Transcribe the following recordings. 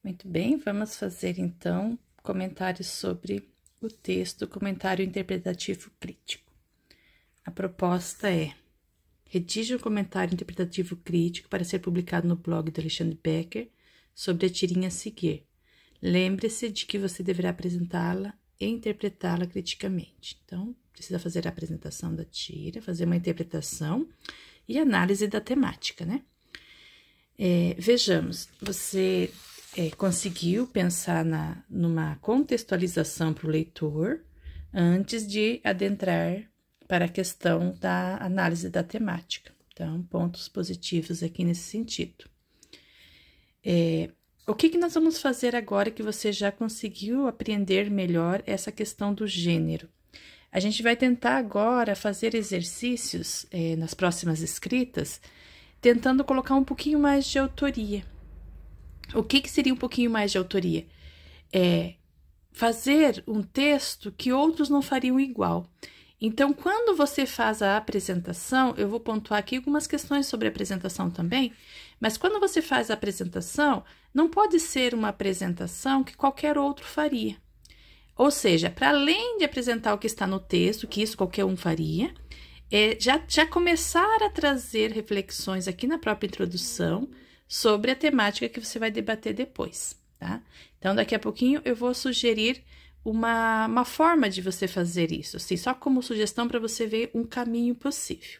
Muito bem, vamos fazer então comentários sobre o texto, comentário interpretativo crítico. A proposta é: redige um comentário interpretativo crítico para ser publicado no blog do Alexandre Becker sobre a tirinha a seguir. Lembre-se de que você deverá apresentá-la e interpretá-la criticamente. Então, precisa fazer a apresentação da tira, fazer uma interpretação e análise da temática, né? Vejamos, você conseguiu pensar numa contextualização para o leitor antes de adentrar para a questão da análise da temática. Então, pontos positivos aqui nesse sentido. O que nós vamos fazer agora que você já conseguiu apreender melhor essa questão do gênero? A gente vai tentar agora fazer exercícios nas próximas escritas, tentando colocar um pouquinho mais de autoria. O que seria um pouquinho mais de autoria? Fazer um texto que outros não fariam igual. Então, quando você faz a apresentação, eu vou pontuar aqui algumas questões sobre a apresentação também, mas quando você faz a apresentação, não pode ser uma apresentação que qualquer outro faria. Ou seja, para além de apresentar o que está no texto, que isso qualquer um faria, já começar a trazer reflexões aqui na própria introdução sobre a temática que você vai debater depois, tá? Então, daqui a pouquinho eu vou sugerir uma forma de você fazer isso, assim, só como sugestão para você ver um caminho possível.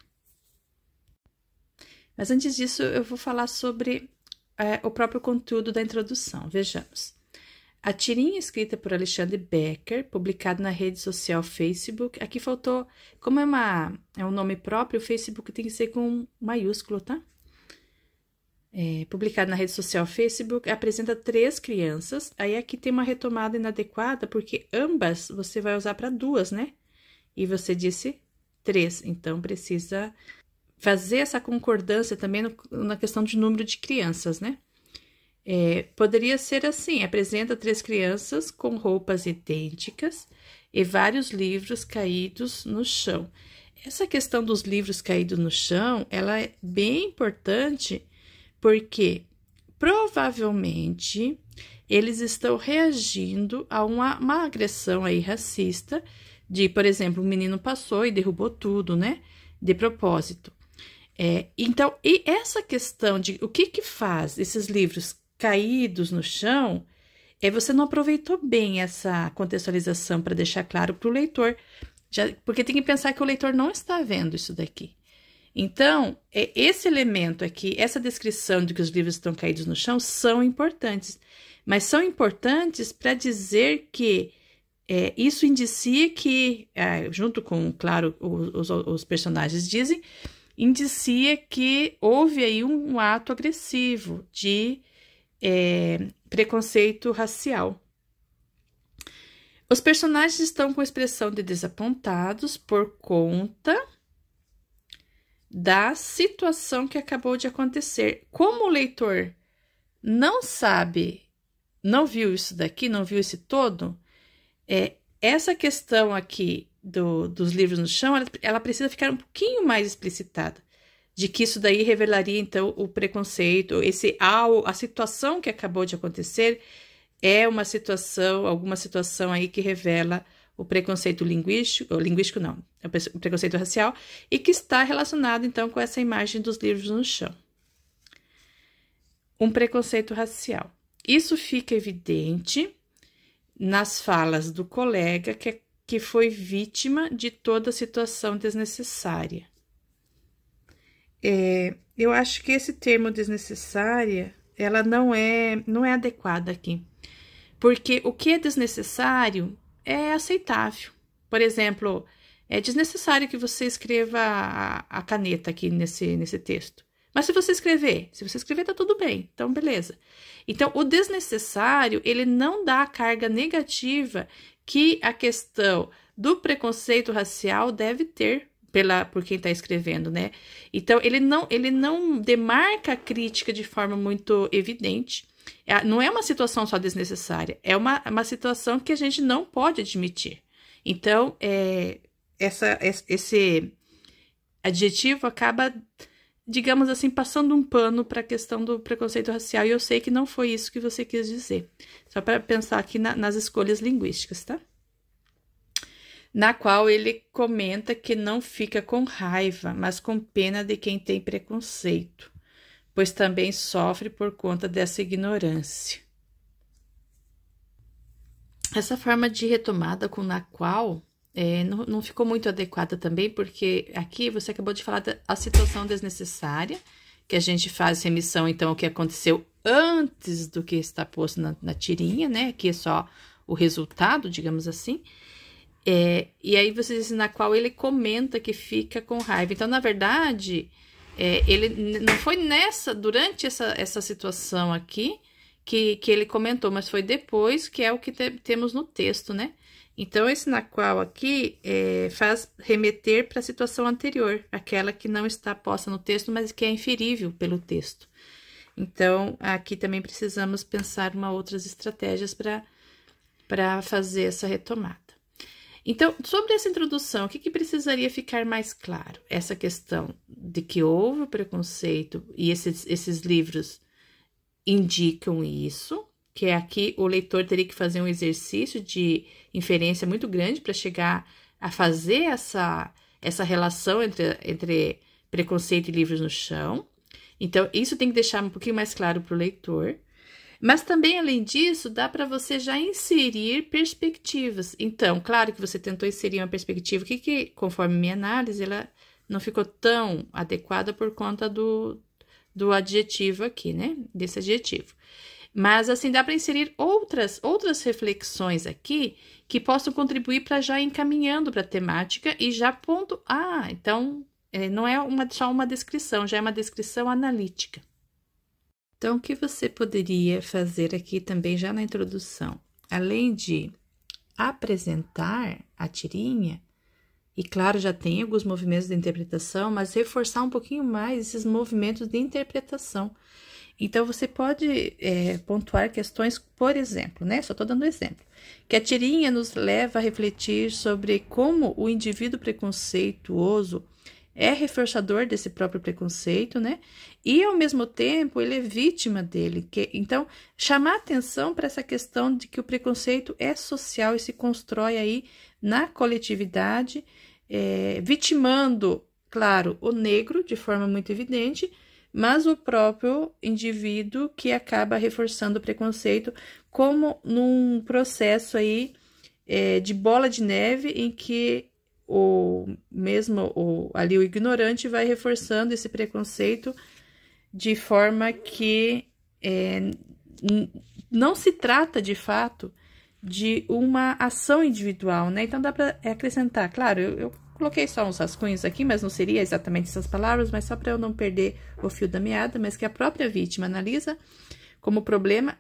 Mas antes disso, eu vou falar sobre o próprio conteúdo da introdução. Vejamos. A tirinha escrita por Alexandre Becker, publicada na rede social Facebook. Aqui faltou, como é um nome próprio, o Facebook tem que ser com maiúsculo, tá? Publicado na rede social Facebook, apresenta 3 crianças. Aí aqui tem uma retomada inadequada, porque ambas você vai usar para 2, né? E você disse 3, então precisa fazer essa concordância também na questão de número de crianças, né? Poderia ser assim: apresenta 3 crianças com roupas idênticas e vários livros caídos no chão. Essa questão dos livros caídos no chão, ela é bem importante, porque provavelmente eles estão reagindo a uma agressão aí racista, por exemplo, um menino passou e derrubou tudo, né? De propósito. Então, e essa questão de o que faz esses livros caídos no chão, você não aproveitou bem essa contextualização para deixar claro para o leitor, porque tem que pensar que o leitor não está vendo isso daqui. Então, esse elemento aqui, essa descrição de que os livros estão caídos no chão são importantes, mas são importantes para dizer que isso indicia que, junto com, claro, os personagens dizem, indicia que houve aí um ato agressivo de preconceito racial. Os personagens estão com expressão de desapontados por conta da situação que acabou de acontecer. Como o leitor não sabe, não viu isso daqui, não viu esse todo, essa questão aqui dos livros no chão, ela precisa ficar um pouquinho mais explicitada, de que isso daí revelaria, então, o preconceito, a situação que acabou de acontecer é alguma situação aí que revela o preconceito linguístico não, o preconceito racial, e que está relacionado, então, com essa imagem dos livros no chão. Um preconceito racial. Isso fica evidente nas falas do colega que foi vítima de toda situação desnecessária. Eu acho que esse termo desnecessária, ela não é adequada aqui, porque o que é desnecessário é aceitável. Por exemplo, é desnecessário que você escreva a caneta aqui nesse texto. Mas se você escrever, tá tudo bem, então beleza. Então, o desnecessário, ele não dá a carga negativa que a questão do preconceito racial deve ter por quem está escrevendo, né? Então, ele não demarca a crítica de forma muito evidente. Não é uma situação só desnecessária, é uma situação que a gente não pode admitir. Então, esse adjetivo acaba digamos assim, passando um pano para a questão do preconceito racial, e eu sei que não foi isso que você quis dizer. Só para pensar aqui nas escolhas linguísticas, tá? Na qual ele comenta que não fica com raiva, mas com pena de quem tem preconceito, pois também sofre por conta dessa ignorância. Essa forma de retomada com na qual não ficou muito adequada também, porque aqui você acabou de falar da situação desnecessária, que a gente faz remissão, então, o que aconteceu antes do que está posto na tirinha, né? Aqui é só o resultado, digamos assim. E aí você diz na qual ele comenta que fica com raiva. Então, na verdade, ele não foi durante essa situação aqui que ele comentou, mas foi depois, que é o que temos no texto, né? Então, esse na qual aqui faz remeter para a situação anterior, aquela que não está posta no texto, mas que é inferível pelo texto. Então, aqui também precisamos pensar em outras estratégias para fazer essa retomada. Então, sobre essa introdução, o que precisaria ficar mais claro? Essa questão de que houve o preconceito e esses livros indicam isso, que aqui o leitor teria que fazer um exercício de inferência muito grande para chegar a fazer essa relação entre preconceito e livros no chão. Então, isso tem que deixar um pouquinho mais claro para o leitor. Mas também, além disso, dá para você já inserir perspectivas. Então, claro que você tentou inserir uma perspectiva que conforme minha análise, ela não ficou tão adequada por conta do adjetivo aqui, né? Desse adjetivo. Mas, assim, dá para inserir outras reflexões aqui que possam contribuir para já encaminhando para a temática e já ponto... então, não é só uma descrição, já é uma descrição analítica. Então, o que você poderia fazer aqui também já na introdução? Além de apresentar a tirinha, e claro, já tem alguns movimentos de interpretação, mas reforçar um pouquinho mais esses movimentos de interpretação. Então, você pode pontuar questões, por exemplo, né? Só estou dando exemplo. Que a tirinha nos leva a refletir sobre como o indivíduo preconceituoso é reforçador desse próprio preconceito, né? E, ao mesmo tempo, ele é vítima dele. Então, chamar atenção para essa questão de que o preconceito é social e se constrói aí na coletividade, vitimando, claro, o negro de forma muito evidente, mas o próprio indivíduo que acaba reforçando o preconceito como num processo aí de bola de neve em que ali o ignorante vai reforçando esse preconceito de forma que não se trata de fato de uma ação individual, né? Então dá para acrescentar, claro, eu coloquei só uns rascunhos aqui, mas não seria exatamente essas palavras, mas só para eu não perder o fio da meada, mas que a própria vítima analisa como problema,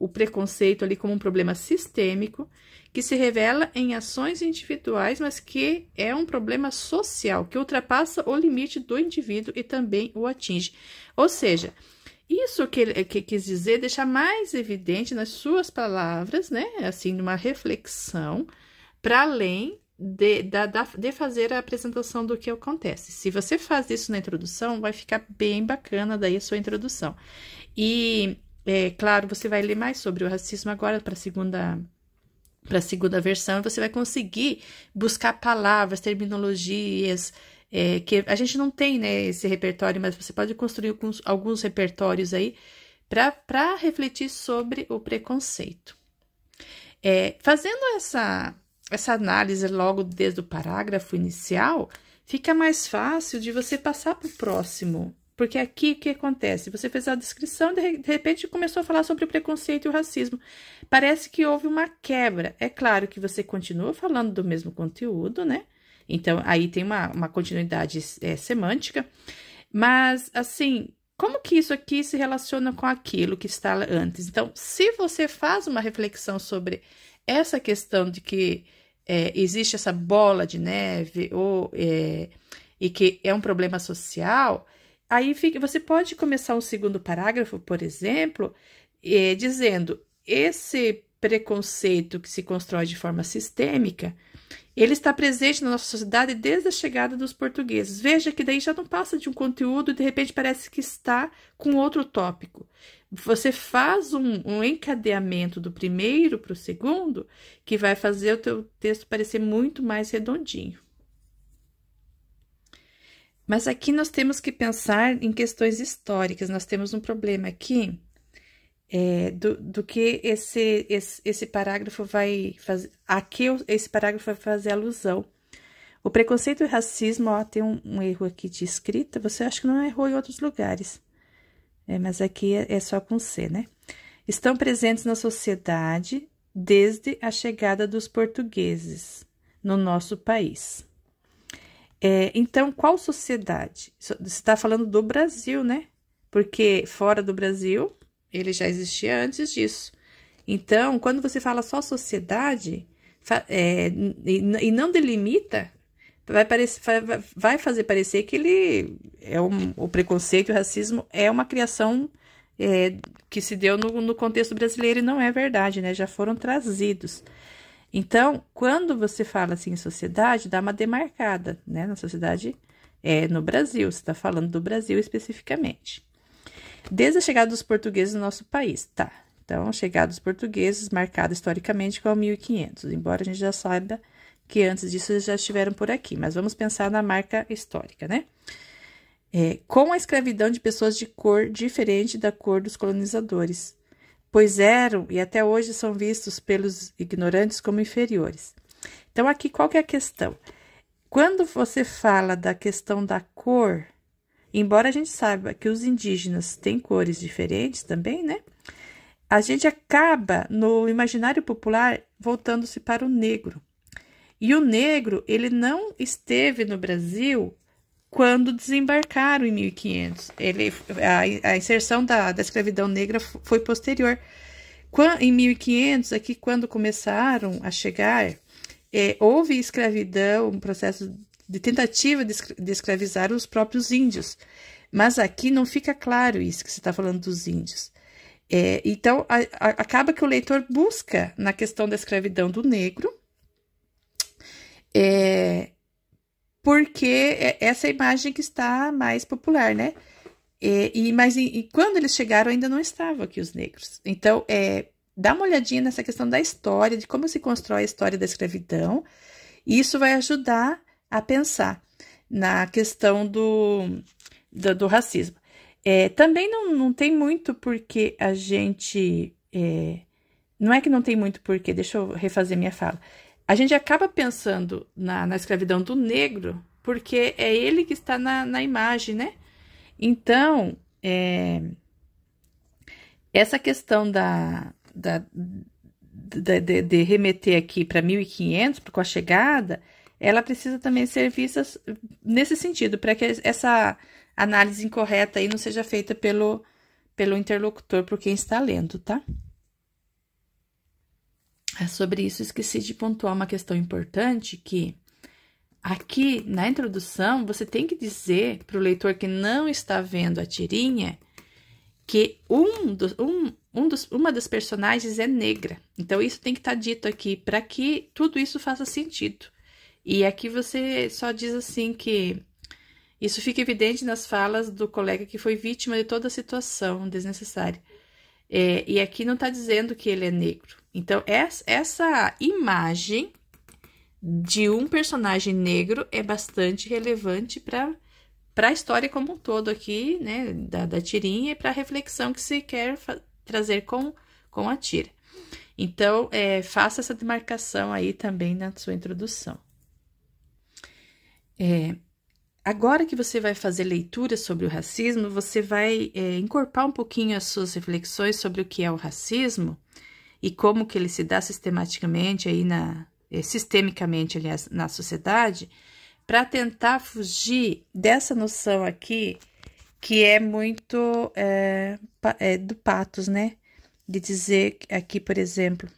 o preconceito ali como um problema sistêmico, que se revela em ações individuais, mas que é um problema social, que ultrapassa o limite do indivíduo e também o atinge. Ou seja, isso que ele quis dizer, deixar mais evidente nas suas palavras, né? Assim, numa reflexão, para além de fazer a apresentação do que acontece. Se você faz isso na introdução, vai ficar bem bacana daí a sua introdução. E, claro, você vai ler mais sobre o racismo agora para a segunda versão, e você vai conseguir buscar palavras, terminologias, que a gente não tem, né, esse repertório, mas você pode construir alguns repertórios aí para refletir sobre o preconceito. Fazendo essa análise logo desde o parágrafo inicial, fica mais fácil de você passar para o próximo. Porque aqui o que acontece? Você fez a descrição, de repente começou a falar sobre o preconceito e o racismo. Parece que houve uma quebra. É claro que você continua falando do mesmo conteúdo, né? Então, aí tem uma continuidade semântica. Mas, assim, como que isso aqui se relaciona com aquilo que está antes? Então, se você faz uma reflexão sobre essa questão de que existe essa bola de neve e que é um problema social... Aí você pode começar um segundo parágrafo, por exemplo, dizendo: esse preconceito que se constrói de forma sistêmica, ele está presente na nossa sociedade desde a chegada dos portugueses. Veja que daí já não passa de um conteúdo e de repente parece que está com outro tópico. Você faz um encadeamento do primeiro para o segundo, que vai fazer o teu texto parecer muito mais redondinho. Mas aqui nós temos que pensar em questões históricas. Nós temos um problema aqui do que esse parágrafo vai fazer. Aqui esse parágrafo vai fazer alusão. O preconceito e o racismo, ó, tem um erro aqui de escrita. Você acha que não errou em outros lugares. Mas aqui é só com C, né? Estão presentes na sociedade desde a chegada dos portugueses no nosso país. Então, qual sociedade? Você está falando do Brasil, né? Porque fora do Brasil, ele já existia antes disso. Então, quando você fala só sociedade, e não delimita, vai fazer parecer que ele o preconceito e o racismo é uma criação que se deu no contexto brasileiro, e não é verdade, né? Já foram trazidos. Então, quando você fala assim em sociedade, dá uma demarcada, né? Na sociedade, no Brasil, você está falando do Brasil especificamente. Desde a chegada dos portugueses no nosso país, tá? Então, a chegada dos portugueses, marcada historicamente com 1500, embora a gente já saiba que antes disso eles já estiveram por aqui, mas vamos pensar na marca histórica, né? Com a escravidão de pessoas de cor diferente da cor dos colonizadores, pois eram e até hoje são vistos pelos ignorantes como inferiores. Então, aqui qual que é a questão? Quando você fala da questão da cor, embora a gente saiba que os indígenas têm cores diferentes também, né? A gente acaba, no imaginário popular, voltando-se para o negro. E o negro, ele não esteve no Brasil quando desembarcaram em 1500. A inserção da escravidão negra foi posterior. Em 1500, aqui, quando começaram a chegar, houve escravidão, um processo de tentativa de escravizar os próprios índios. Mas aqui não fica claro isso que você está falando dos índios. Então, acaba que o leitor busca na questão da escravidão do negro, porque essa imagem que está mais popular, né? Mas quando eles chegaram, ainda não estavam aqui os negros. Então, dá uma olhadinha nessa questão da história, de como se constrói a história da escravidão, e isso vai ajudar a pensar na questão do racismo. Também não tem muito porque a gente... não é que não tem muito porque, deixa eu refazer minha fala. A gente acaba pensando na escravidão do negro, porque é ele que está na imagem, né? Então, essa questão de remeter aqui para 1500, com a chegada, ela precisa também ser vista nesse sentido, para que essa análise incorreta aí não seja feita pelo interlocutor, por quem está lendo, tá? Sobre isso, esqueci de pontuar uma questão importante, que aqui na introdução você tem que dizer para o leitor que não está vendo a tirinha que uma das personagens é negra. Então, isso tem que estar dito aqui para que tudo isso faça sentido. E aqui você só diz assim que isso fica evidente nas falas do colega que foi vítima de toda a situação desnecessária. E aqui não está dizendo que ele é negro. Então, essa imagem de um personagem negro é bastante relevante para a história como um todo aqui, né, da tirinha, e para a reflexão que se quer trazer com a tira. Então, faça essa demarcação aí também na sua introdução. Agora que você vai fazer leitura sobre o racismo, você vai encorpar um pouquinho as suas reflexões sobre o que é o racismo e como que ele se dá sistematicamente aí sistemicamente, aliás, na sociedade, para tentar fugir dessa noção aqui, que é muito do pathos, né? De dizer aqui, por exemplo,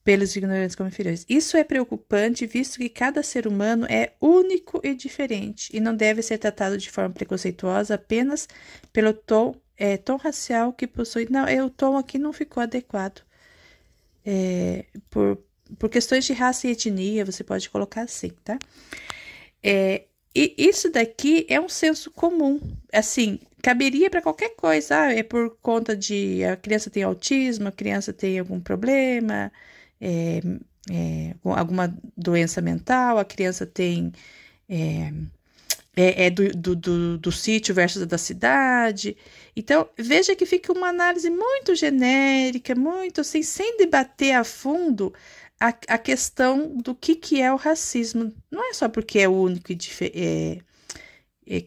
pelos ignorantes como inferiores. Isso é preocupante, visto que cada ser humano é único e diferente, e não deve ser tratado de forma preconceituosa apenas pelo tom racial que possui. Não, o tom aqui não ficou adequado. por questões de raça e etnia, você pode colocar assim, tá? E isso daqui é um senso comum, assim, caberia para qualquer coisa, é por conta de a criança tem autismo, a criança tem algum problema, alguma doença mental, a criança tem do sítio versus da cidade. Então, veja que fica uma análise muito genérica, muito assim, sem debater a fundo a questão do que é o racismo. Não é só porque é único e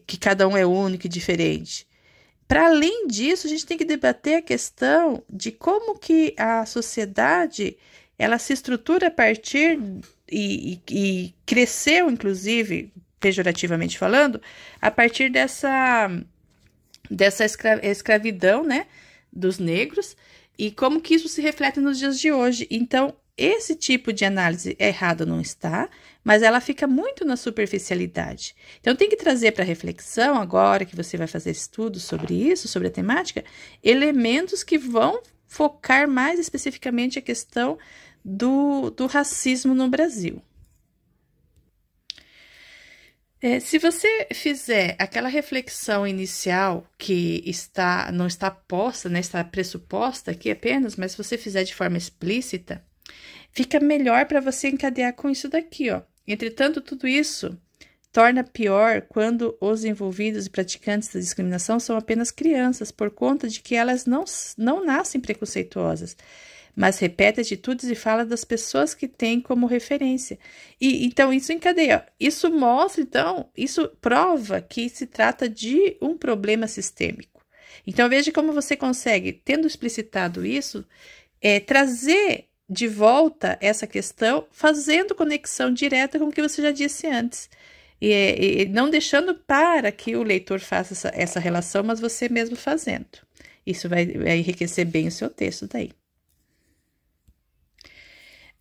que cada um é único e diferente. Para além disso, a gente tem que debater a questão de como que a sociedade ela se estrutura a partir e cresceu, inclusive, pejorativamente falando, a partir dessa escravidão, né, dos negros, e como que isso se reflete nos dias de hoje. Então, esse tipo de análise errada não está, mas ela fica muito na superficialidade. Então, tem que trazer para reflexão, agora que você vai fazer estudos sobre isso, sobre a temática, elementos que vão focar mais especificamente a questão do racismo no Brasil. Se você fizer aquela reflexão inicial que não está posta, né, está pressuposta aqui apenas, mas se você fizer de forma explícita, fica melhor para você encadear com isso daqui, ó. Entretanto, tudo isso torna pior quando os envolvidos e praticantes da discriminação são apenas crianças, por conta de que elas não nascem preconceituosas, mas repete atitudes e fala das pessoas que têm como referência. E então isso encadeia. Isso mostra, então, isso prova que se trata de um problema sistêmico. Então veja como você consegue, tendo explicitado isso, trazer de volta essa questão, fazendo conexão direta com o que você já disse antes. E não deixando para que o leitor faça essa relação, mas você mesmo fazendo. Isso vai enriquecer bem o seu texto daí.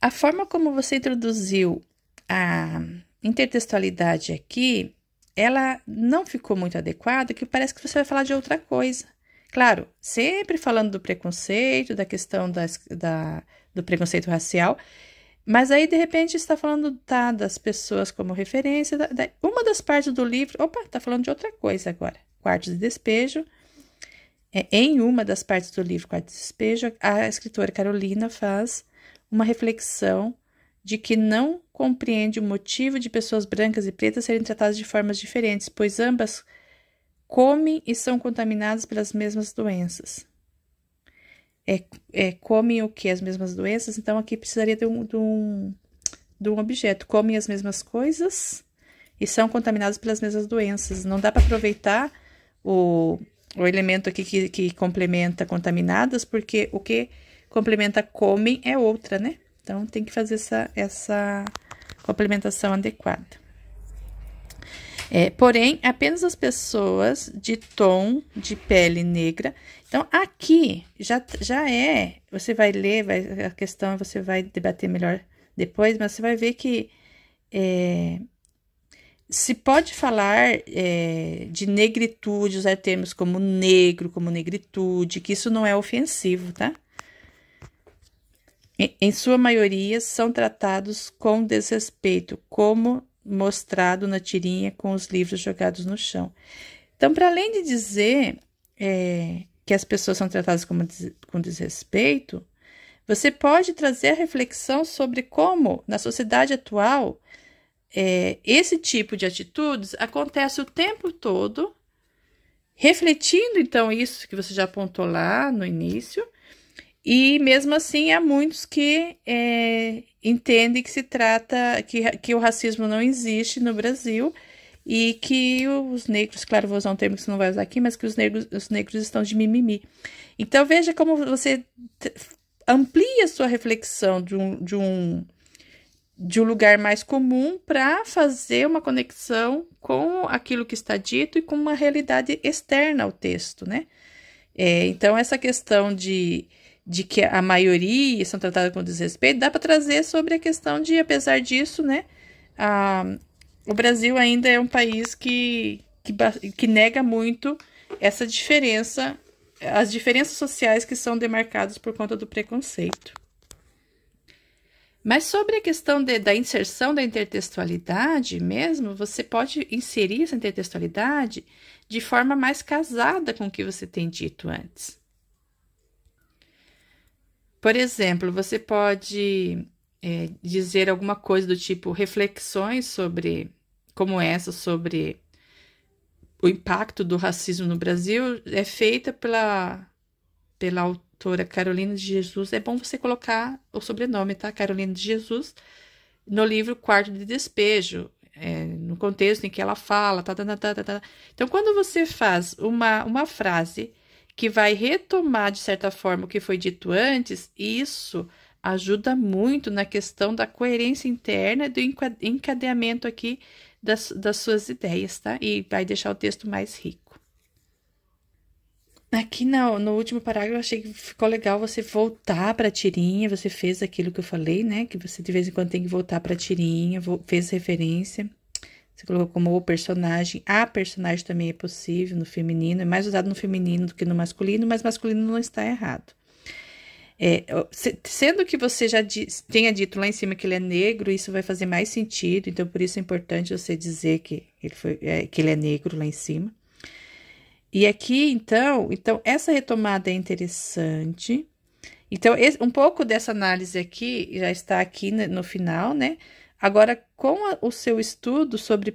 A forma como você introduziu a intertextualidade aqui, ela não ficou muito adequada, que parece que você vai falar de outra coisa. Claro, sempre falando do preconceito, da questão do preconceito racial, mas aí, de repente, está falando das pessoas como referência, uma das partes do livro, está falando de outra coisa agora. Quarto de Despejo, em uma das partes do livro Quarto de Despejo, a escritora Carolina faz uma reflexão de que não compreende o motivo de pessoas brancas e pretas serem tratadas de formas diferentes, pois ambas comem e são contaminadas pelas mesmas doenças. Comem o que? As mesmas doenças? Então, aqui precisaria de um objeto. Comem as mesmas coisas e são contaminados pelas mesmas doenças. Não dá para aproveitar o elemento aqui que complementa contaminadas, porque o que complementa comem é outra, né? Então, tem que fazer essa complementação adequada. Porém, apenas as pessoas de tom de pele negra. Então, aqui já você vai ler, a questão você vai debater melhor depois, mas você vai ver que se pode falar de negritude, usar termos como negro, como negritude, que isso não é ofensivo, tá? Em sua maioria, são tratados com desrespeito, como mostrado na tirinha com os livros jogados no chão. Então, para além de dizer que as pessoas são tratadas com desrespeito, você pode trazer a reflexão sobre como, na sociedade atual, esse tipo de atitudes acontece o tempo todo, refletindo, então, isso que você já apontou lá no início. E mesmo assim, há muitos que entendem que se trata, que o racismo não existe no Brasil e que os negros, claro, vou usar um termo que você não vai usar aqui, mas que os negros estão de mimimi. Então, veja como você amplia a sua reflexão de um lugar mais comum para fazer uma conexão com aquilo que está dito e com uma realidade externa ao texto, né? Então, essa questão de que a maioria são tratadas com desrespeito, dá para trazer sobre a questão de, apesar disso, né, o Brasil ainda é um país que nega muito essa diferença, as diferenças sociais que são demarcadas por conta do preconceito. Mas sobre a questão da inserção da intertextualidade mesmo, você pode inserir essa intertextualidade de forma mais casada com o que você tem dito antes. Por exemplo, você pode dizer alguma coisa do tipo reflexões como essa, sobre o impacto do racismo no Brasil, é feita pela autora Carolina de Jesus. É bom você colocar o sobrenome, tá? Carolina de Jesus, no livro Quarto de Despejo, no contexto em que ela fala, Então, quando você faz uma frase que vai retomar, de certa forma, o que foi dito antes, isso ajuda muito na questão da coerência interna e do encadeamento aqui das suas ideias, tá? E vai deixar o texto mais rico. Aqui no último parágrafo, eu achei que ficou legal você voltar para a tirinha. Você fez aquilo que eu falei, né? Que você de vez em quando tem que voltar para a tirinha, fez referência. Você colocou como o personagem. A personagem também é possível no feminino. É mais usado no feminino do que no masculino, mas masculino não está errado. Sendo que você já tenha dito lá em cima que ele é negro, isso vai fazer mais sentido. Então, por isso é importante você dizer que ele é negro lá em cima. E aqui, então essa retomada é interessante. Então, um pouco dessa análise aqui já está aqui no final, né? Agora, com o seu estudo sobre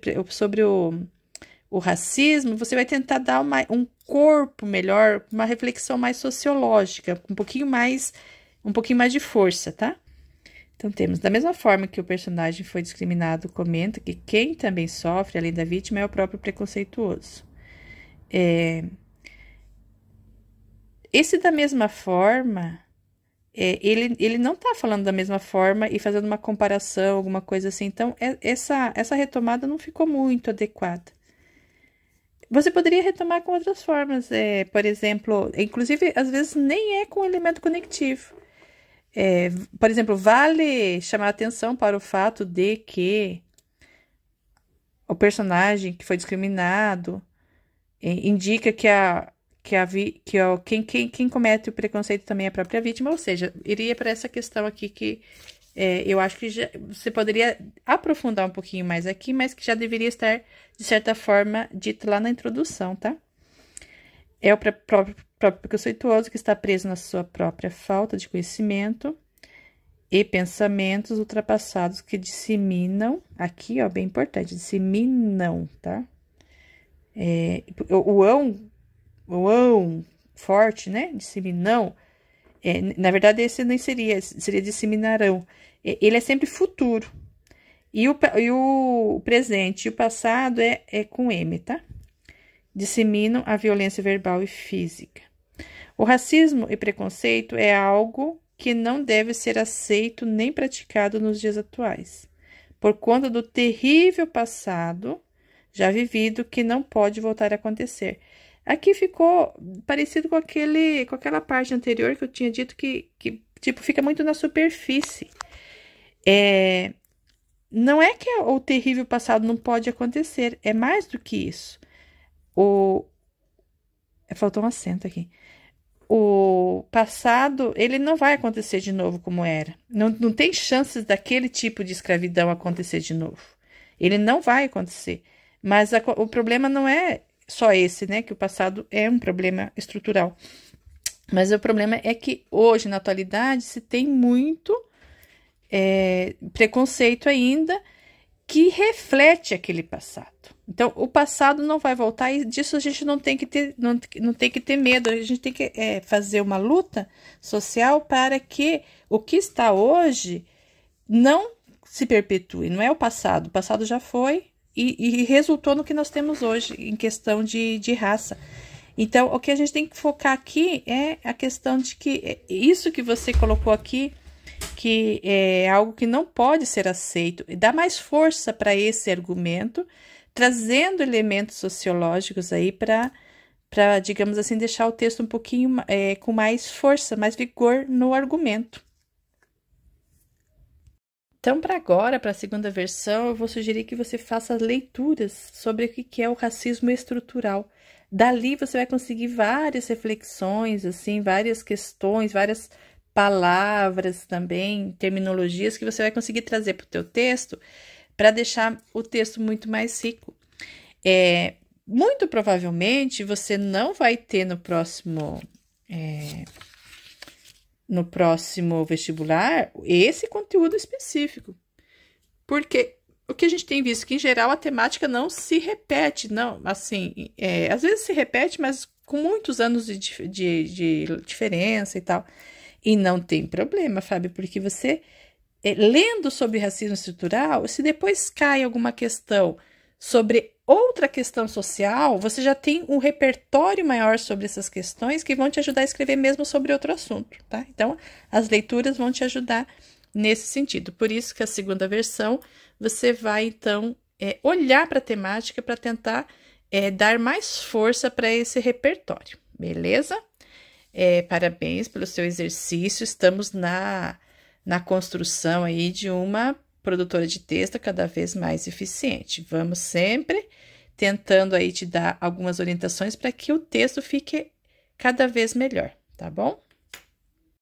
o racismo, você vai tentar dar um corpo melhor, uma reflexão mais sociológica, um pouquinho mais de força, tá? Então, temos, da mesma forma que o personagem foi discriminado, comenta que quem também sofre, além da vítima, é o próprio preconceituoso. Esse da mesma forma, ele não está falando da mesma forma e fazendo uma comparação, alguma coisa assim. Então, essa retomada não ficou muito adequada. Você poderia retomar com outras formas, por exemplo, inclusive, às vezes nem é com elemento conectivo. Por exemplo, vale chamar atenção para o fato de que o personagem que foi discriminado indica que quem comete o preconceito também é a própria vítima, ou seja, iria para essa questão aqui que eu acho que você poderia aprofundar um pouquinho mais aqui, mas que já deveria estar, de certa forma, dito lá na introdução, tá? É o próprio preconceituoso que está preso na sua própria falta de conhecimento e pensamentos ultrapassados que disseminam, aqui, ó, bem importante, disseminam, tá? O ão forte, né? Disseminam. Na verdade, esse nem seria disseminarão. Ele é sempre futuro. E o presente e o passado é com M, tá? Disseminam a violência verbal e física. O racismo e preconceito é algo que não deve ser aceito nem praticado nos dias atuais, por conta do terrível passado já vivido que não pode voltar a acontecer. Aqui ficou parecido com aquela parte anterior que eu tinha dito que tipo, fica muito na superfície. Não é que o terrível passado não pode acontecer, é mais do que isso. Faltou um acento aqui. O passado, ele não vai acontecer de novo como era. Não tem chances daquele tipo de escravidão acontecer de novo. Ele não vai acontecer. Mas o problema não é só esse, né? Que o passado é um problema estrutural. Mas o problema é que hoje, na atualidade, se tem muito preconceito ainda que reflete aquele passado. Então, o passado não vai voltar e disso a gente não tem que ter medo. A gente tem que fazer uma luta social para que o que está hoje não se perpetue. Não é o passado já foi e resultou no que nós temos hoje em questão de raça. Então, o que a gente tem que focar aqui é a questão de que isso que você colocou aqui, que é algo que não pode ser aceito, e dá mais força para esse argumento, trazendo elementos sociológicos aí para, digamos assim, deixar o texto um pouquinho com mais força, mais vigor no argumento. Então, para a segunda versão, eu vou sugerir que você faça leituras sobre o que é o racismo estrutural. Dali você vai conseguir várias reflexões, assim, várias questões, várias palavras também, terminologias que você vai conseguir trazer para o teu texto para deixar o texto muito mais rico. Muito provavelmente você não vai ter no próximo vestibular esse conteúdo específico, porque o que a gente tem visto que, em geral, a temática não se repete, não, assim, às vezes se repete, mas com muitos anos de diferença e tal. E não tem problema, Fábio, porque você, lendo sobre racismo estrutural, se depois cai alguma questão sobre outra questão social, você já tem um repertório maior sobre essas questões que vão te ajudar a escrever mesmo sobre outro assunto, tá? Então, as leituras vão te ajudar nesse sentido. Por isso que a segunda versão, você vai, então, olhar para a temática para tentar dar mais força para esse repertório, beleza? Parabéns pelo seu exercício. Estamos na construção aí de uma produtora de texto cada vez mais eficiente. Vamos sempre tentando aí te dar algumas orientações para que o texto fique cada vez melhor, tá bom?